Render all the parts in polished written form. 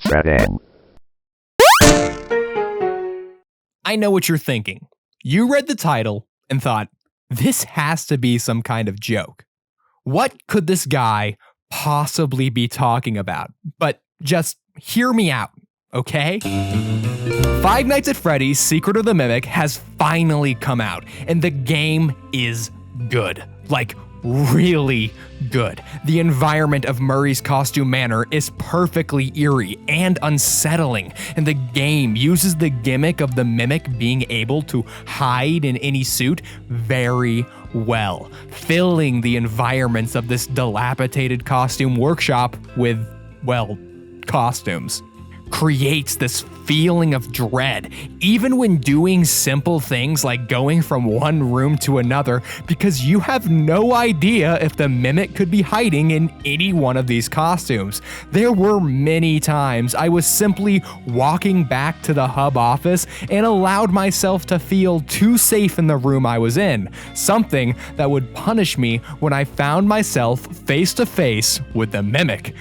FREDD'N. I know what you're thinking. You read the title and thought, this has to be some kind of joke. What could this guy possibly be talking about? But just hear me out, okay? Five Nights at Freddy's Secret of the Mimic has finally come out, and the game is good. Like, really good. The environment of Murray's Costume Manor is perfectly eerie and unsettling, and the game uses the gimmick of the mimic being able to hide in any suit very well, filling the environments of this dilapidated costume workshop with, well, costumes. Creates this feeling of dread, even when doing simple things like going from one room to another, because you have no idea if the mimic could be hiding in any one of these costumes. There were many times I was simply walking back to the hub office and allowed myself to feel too safe in the room I was in, something that would punish me when I found myself face to face with the mimic.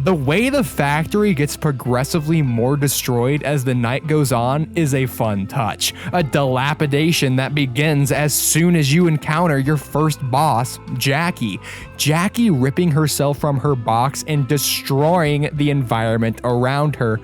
The way the factory gets progressively more destroyed as the night goes on is a fun touch, a dilapidation that begins as soon as you encounter your first boss, Jackie. Jackie ripping herself from her box and destroying the environment around her.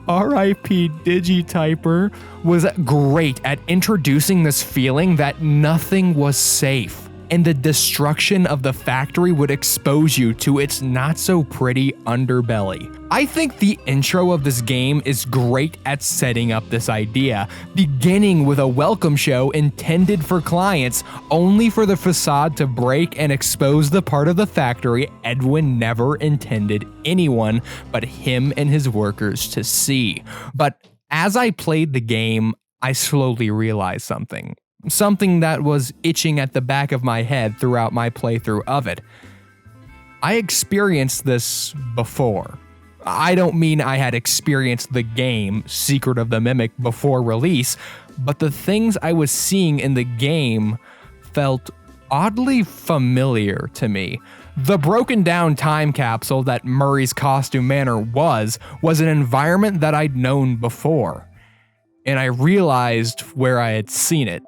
R.I.P. Digityper was great at introducing this feeling that nothing was safe, and the destruction of the factory would expose you to its not-so-pretty underbelly. I think the intro of this game is great at setting up this idea, beginning with a welcome show intended for clients, only for the facade to break and expose the part of the factory Edwin never intended anyone but him and his workers to see. But as I played the game, I slowly realized something. Something that was itching at the back of my head throughout my playthrough of it. I experienced this before. I don't mean I had experienced the game, Secret of the Mimic, before release, but the things I was seeing in the game felt oddly familiar to me. The broken down time capsule that Murray's Costume Manor was an environment that I'd known before, and I realized where I had seen it.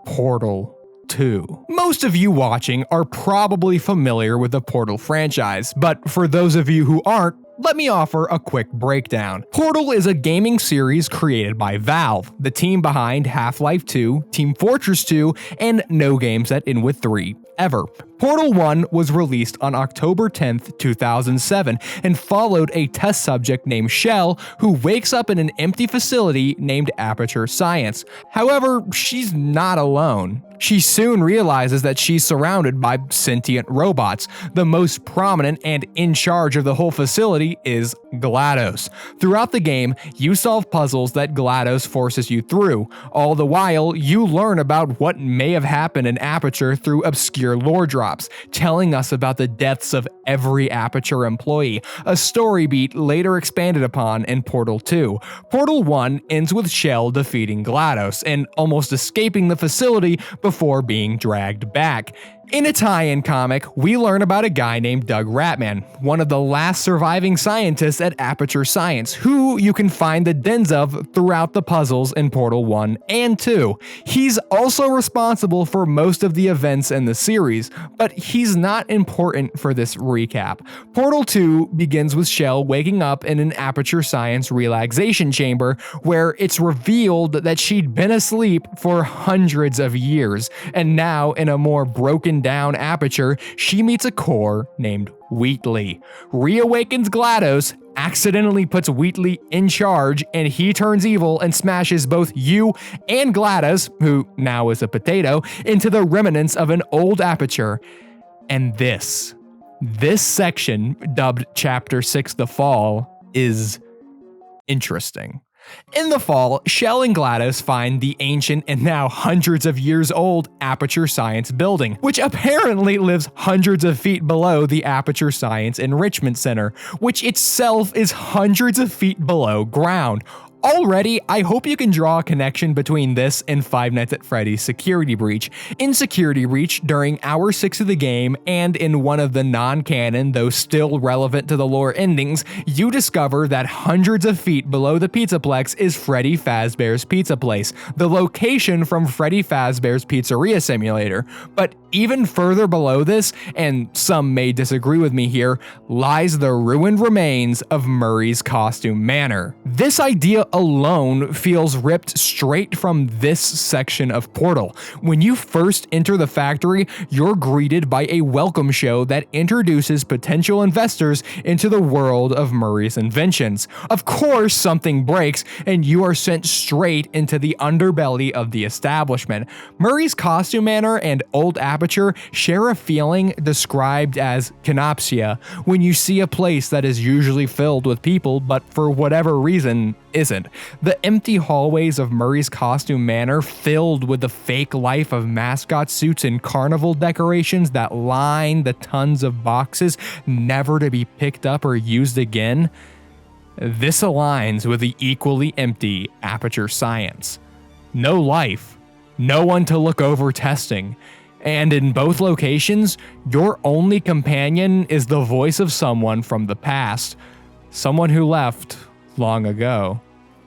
Portal 2. Most of you watching are probably familiar with the Portal franchise, but for those of you who aren't, let me offer a quick breakdown. Portal is a gaming series created by Valve, the team behind Half-Life 2, Team Fortress 2, and No Games That End With 3 ever. Portal 1 was released on October 10th, 2007, and followed a test subject named Shell, who wakes up in an empty facility named Aperture Science. However, she's not alone. She soon realizes that she's surrounded by sentient robots. The most prominent and in charge of the whole facility is GLaDOS. Throughout the game, you solve puzzles that GLaDOS forces you through. All the while, you learn about what may have happened in Aperture through obscure lore drops, telling us about the deaths of every Aperture employee, a story beat later expanded upon in Portal 2. Portal 1 ends with Shell defeating GLaDOS and almost escaping the facility before being dragged back. In a tie-in comic, we learn about a guy named Doug Ratman, one of the last surviving scientists at Aperture Science, who you can find the dens of throughout the puzzles in Portal 1 and 2. He's also responsible for most of the events in the series, but he's not important for this recap. Portal 2 begins with Shell waking up in an Aperture Science relaxation chamber, where it's revealed that she'd been asleep for hundreds of years, and now in a more broken down Aperture, she meets a core named Wheatley. Reawakens GLaDOS, accidentally puts Wheatley in charge, and he turns evil and smashes both you and GLaDOS, who now is a potato, into the remnants of an old Aperture. And this section, dubbed Chapter 6 The Fall, is interesting. In the fall, Shell and GLaDOS find the ancient and now hundreds of years old Aperture Science building, which apparently lives hundreds of feet below the Aperture Science Enrichment Center, which itself is hundreds of feet below ground. Already, I hope you can draw a connection between this and Five Nights at Freddy's Security Breach. In Security Breach, during Hour 6 of the game, and in one of the non-canon, though still relevant to the lore endings, you discover that hundreds of feet below the Pizzaplex is Freddy Fazbear's Pizza Place, the location from Freddy Fazbear's Pizzeria Simulator. But even further below this, and some may disagree with me here, lies the ruined remains of Murray's Costume Manor. This idea alone feels ripped straight from this section of Portal. When you first enter the factory, you're greeted by a welcome show that introduces potential investors into the world of Murray's inventions. Of course, something breaks, and you are sent straight into the underbelly of the establishment. Murray's Costume Manor and Old Aperture share a feeling described as canopsia, when you see a place that is usually filled with people, but for whatever reason, isn't. The empty hallways of Murray's Costume Manor, filled with the fake life of mascot suits and carnival decorations that line the tons of boxes never to be picked up or used again. This aligns with the equally empty Aperture Science. No life, no one to look over testing, and in both locations, your only companion is the voice of someone from the past, someone who left long ago.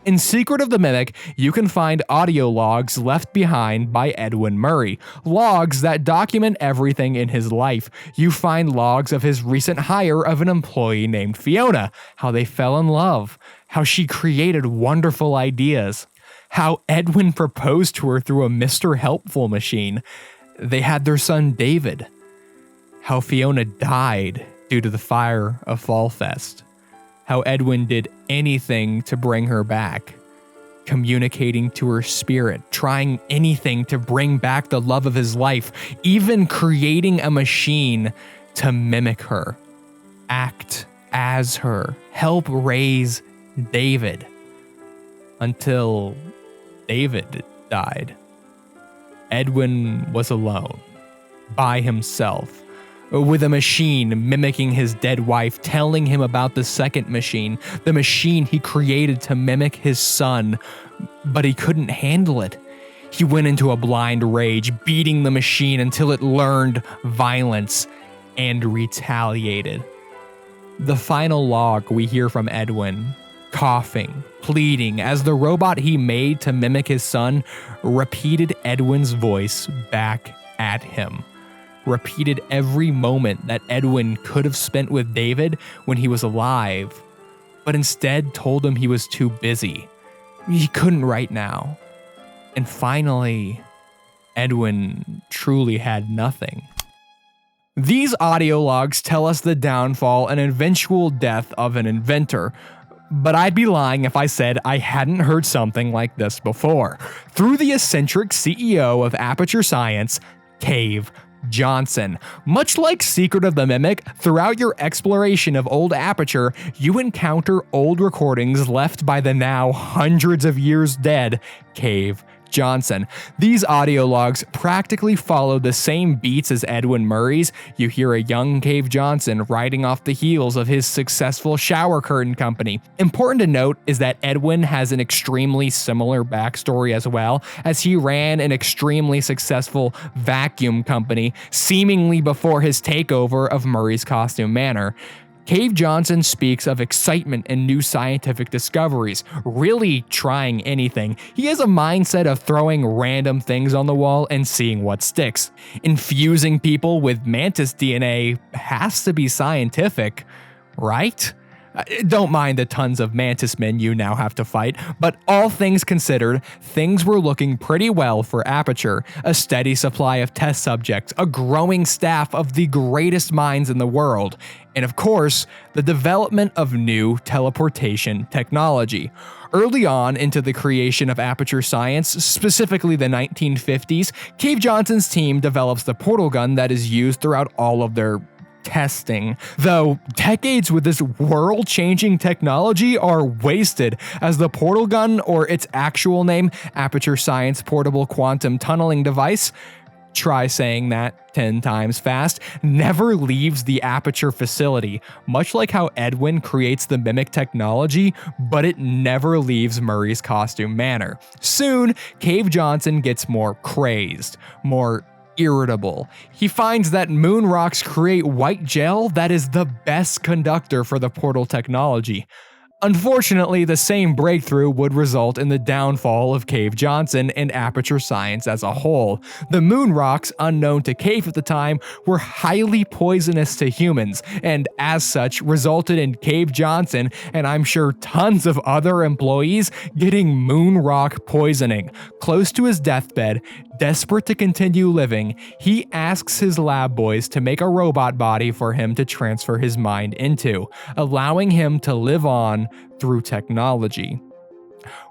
In Secret of the Mimic, you can find audio logs left behind by Edwin Murray, logs that document everything in his life. You find logs of his recent hire of an employee named Fiona, how they fell in love, how she created wonderful ideas, how Edwin proposed to her through a Mr. Helpful machine. They had their son David, how Fiona died due to the fire of Fall Fest, how Edwin did anything to bring her back, communicating to her spirit, trying anything to bring back the love of his life, even creating a machine to mimic her, act as her, help raise David, until David died. Edwin was alone, by himself, with a machine mimicking his dead wife, telling him about the second machine, the machine he created to mimic his son, but he couldn't handle it. He went into a blind rage, beating the machine until it learned violence and retaliated. The final log we hear from Edwin, coughing, pleading, as the robot he made to mimic his son repeated Edwin's voice back at him. Repeated every moment that Edwin could have spent with David when he was alive, but instead told him he was too busy. He couldn't right now. And finally, Edwin truly had nothing. These audio logs tell us the downfall and eventual death of an inventor, but I'd be lying if I said I hadn't heard something like this before. Through the eccentric CEO of Aperture Science, Cave Johnson. Much like Secret of the Mimic, throughout your exploration of Old Aperture, you encounter old recordings left by the now hundreds of years dead Cave Johnson. These audio logs practically follow the same beats as Edwin Murray's. You hear a young Cave Johnson riding off the heels of his successful shower curtain company. Important to note is that Edwin has an extremely similar backstory as well, as he ran an extremely successful vacuum company seemingly before his takeover of Murray's Costume Manor. Cave Johnson speaks of excitement and new scientific discoveries, really trying anything. He has a mindset of throwing random things on the wall and seeing what sticks. Infusing people with mantis DNA has to be scientific, right? Don't mind the tons of mantis men you now have to fight, but all things considered, things were looking pretty well for Aperture. A steady supply of test subjects, a growing staff of the greatest minds in the world, and of course, the development of new teleportation technology. Early on into the creation of Aperture Science, specifically the 1950s, Cave Johnson's team develops the portal gun that is used throughout all of their testing, though decades with this world-changing technology are wasted, as the portal gun, or its actual name, Aperture Science Portable Quantum Tunneling Device, try saying that 10 times fast, never leaves the Aperture facility, much like how Edwin creates the mimic technology, but it never leaves Murray's costume manor. Soon, Cave Johnson gets more crazed, more irritable. He finds that moon rocks create white gel that is the best conductor for the portal technology. Unfortunately, the same breakthrough would result in the downfall of Cave Johnson and Aperture science as a whole. The moon rocks, unknown to Cave at the time, were highly poisonous to humans, and as such resulted in Cave Johnson, and I'm sure tons of other employees, getting moon rock poisoning. Close to his deathbed, desperate to continue living, he asks his lab boys to make a robot body for him to transfer his mind into, allowing him to live on through technology.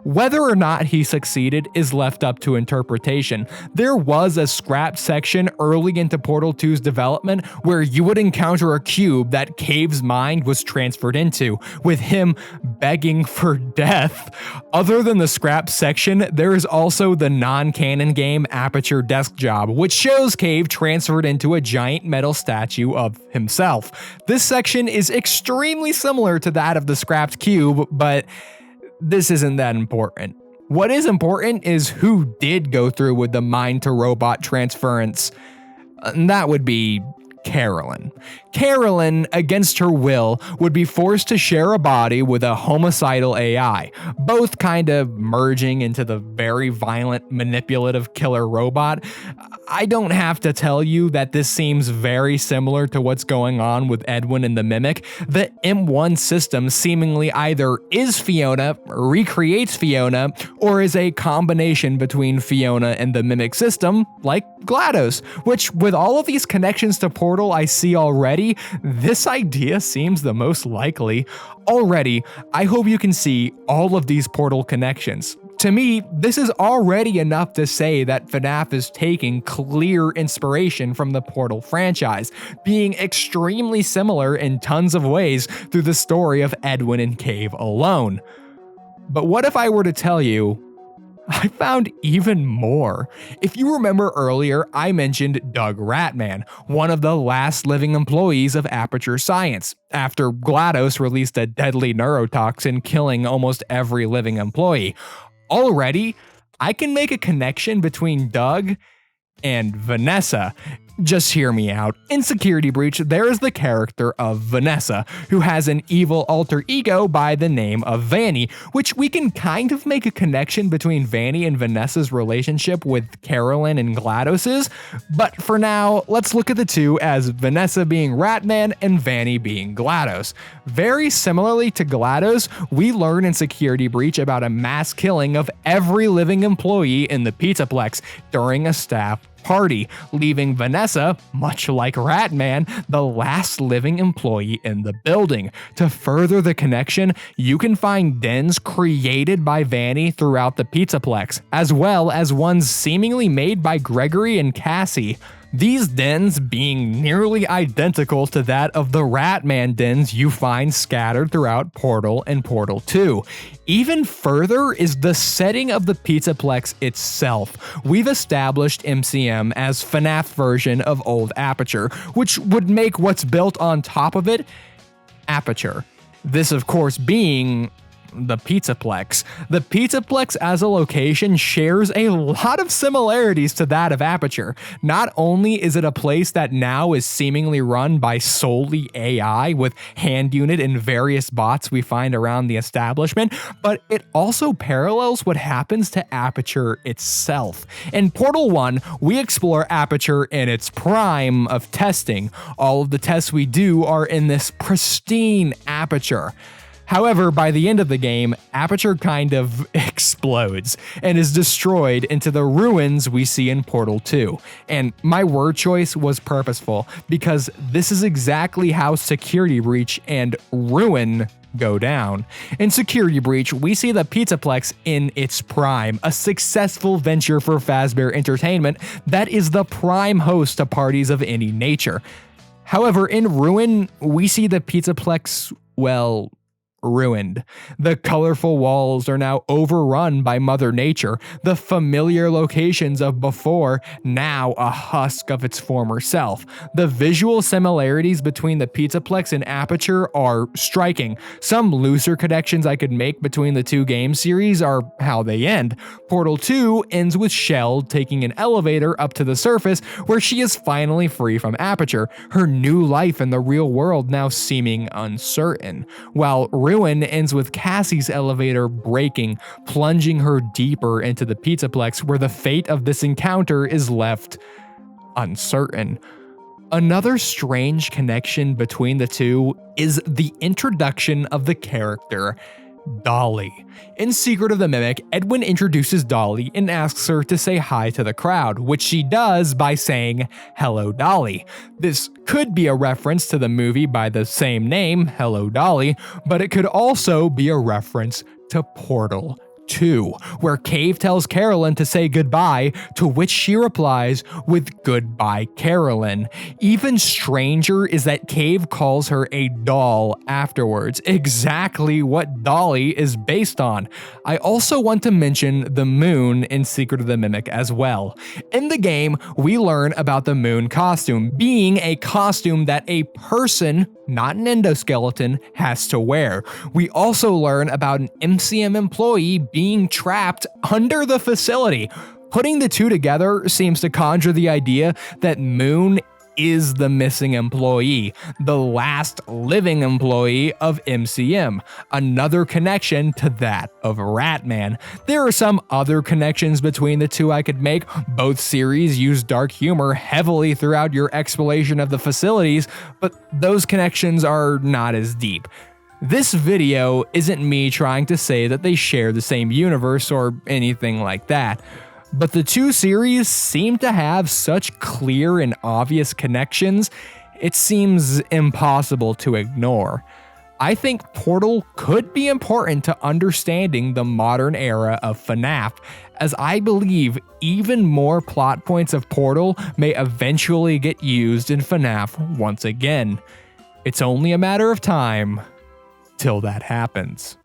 Whether or not he succeeded is left up to interpretation. There was a scrap section early into Portal 2's development where you would encounter a cube that Cave's mind was transferred into, with him begging for death. Other than the scrap section, there is also the non-canon game Aperture Desk Job, which shows Cave transferred into a giant metal statue of himself. This section is extremely similar to that of the scrapped cube, but this isn't that important. What is important is who did go through with the mind-to-robot transference, and that would be Carolyn. Carolyn, against her will, would be forced to share a body with a homicidal AI, both kind of merging into the very violent, manipulative killer robot. I don't have to tell you that this seems very similar to what's going on with Edwin and the Mimic. The M1 system seemingly either is Fiona, recreates Fiona, or is a combination between Fiona and the Mimic system, like GLaDOS, which with all of these connections to Portal I see already, this idea seems the most likely. Already, I hope you can see all of these Portal connections. To me, this is already enough to say that FNAF is taking clear inspiration from the Portal franchise, being extremely similar in tons of ways through the story of Edwin and Cave alone. But what if I were to tell you, I found even more. If you remember earlier, I mentioned Doug Ratman, one of the last living employees of Aperture Science, after GLaDOS released a deadly neurotoxin killing almost every living employee. Already, I can make a connection between Doug and Vanessa. Just hear me out. In Security Breach, there is the character of Vanessa, who has an evil alter ego by the name of Vanny, which we can kind of make a connection between Vanny and Vanessa's relationship with Carolyn and GLaDOS's, but for now, let's look at the two as Vanessa being Ratman and Vanny being GLaDOS. Very similarly to GLaDOS, we learn in Security Breach about a mass killing of every living employee in the Pizzaplex during a staff party, leaving Vanessa, much like Ratman, the last living employee in the building. To further the connection, you can find dens created by Vanny throughout the Pizzaplex, as well as ones seemingly made by Gregory and Cassie. These dens being nearly identical to that of the Ratman dens you find scattered throughout Portal and Portal 2. Even further is the setting of the Pizzaplex itself. We've established MCM as FNAF version of old Aperture, which would make what's built on top of it Aperture. This, of course, being the Pizzaplex. The Pizzaplex as a location shares a lot of similarities to that of Aperture. Not only is it a place that now is seemingly run by solely AI with hand unit and various bots we find around the establishment, but it also parallels what happens to Aperture itself. In Portal 1, we explore Aperture in its prime of testing. All of the tests we do are in this pristine Aperture. However, by the end of the game, Aperture kind of explodes and is destroyed into the ruins we see in Portal 2. And my word choice was purposeful, because this is exactly how Security Breach and Ruin go down. In Security Breach, we see the Pizzaplex in its prime, a successful venture for Fazbear Entertainment that is the prime host to parties of any nature. However, in Ruin, we see the Pizzaplex, well, ruined. The colorful walls are now overrun by Mother Nature. The familiar locations of before, now a husk of its former self. The visual similarities between the Pizzaplex and Aperture are striking. Some looser connections I could make between the two game series are how they end. Portal 2 ends with Shell taking an elevator up to the surface where she is finally free from Aperture, her new life in the real world now seeming uncertain, while Ruin ends with Cassie's elevator breaking, plunging her deeper into the Pizzaplex where the fate of this encounter is left uncertain. Another strange connection between the two is the introduction of the character Dolly. In Secret of the Mimic, Edwin introduces Dolly and asks her to say hi to the crowd, which she does by saying, "Hello, Dolly." This could be a reference to the movie by the same name, Hello, Dolly, but it could also be a reference to Portal 2, where Cave tells Carolyn to say goodbye, to which she replies with "Goodbye, Carolyn." Even stranger is that Cave calls her a doll afterwards, exactly what Dolly is based on. I also want to mention the moon in Secret of the Mimic as well. In the game, we learn about the moon costume being a costume that a person, not an endoskeleton, has to wear. We also learn about an MCM employee being trapped under the facility. Putting the two together seems to conjure the idea that Moon is the missing employee, the last living employee of MCM, another connection to that of Ratman. There are some other connections between the two I could make. Both series use dark humor heavily throughout your exploration of the facilities, but those connections are not as deep. This video isn't me trying to say that they share the same universe or anything like that, but the two series seem to have such clear and obvious connections, it seems impossible to ignore. I think Portal could be important to understanding the modern era of FNAF, as I believe even more plot points of Portal may eventually get used in FNAF once again. It's only a matter of time till that happens.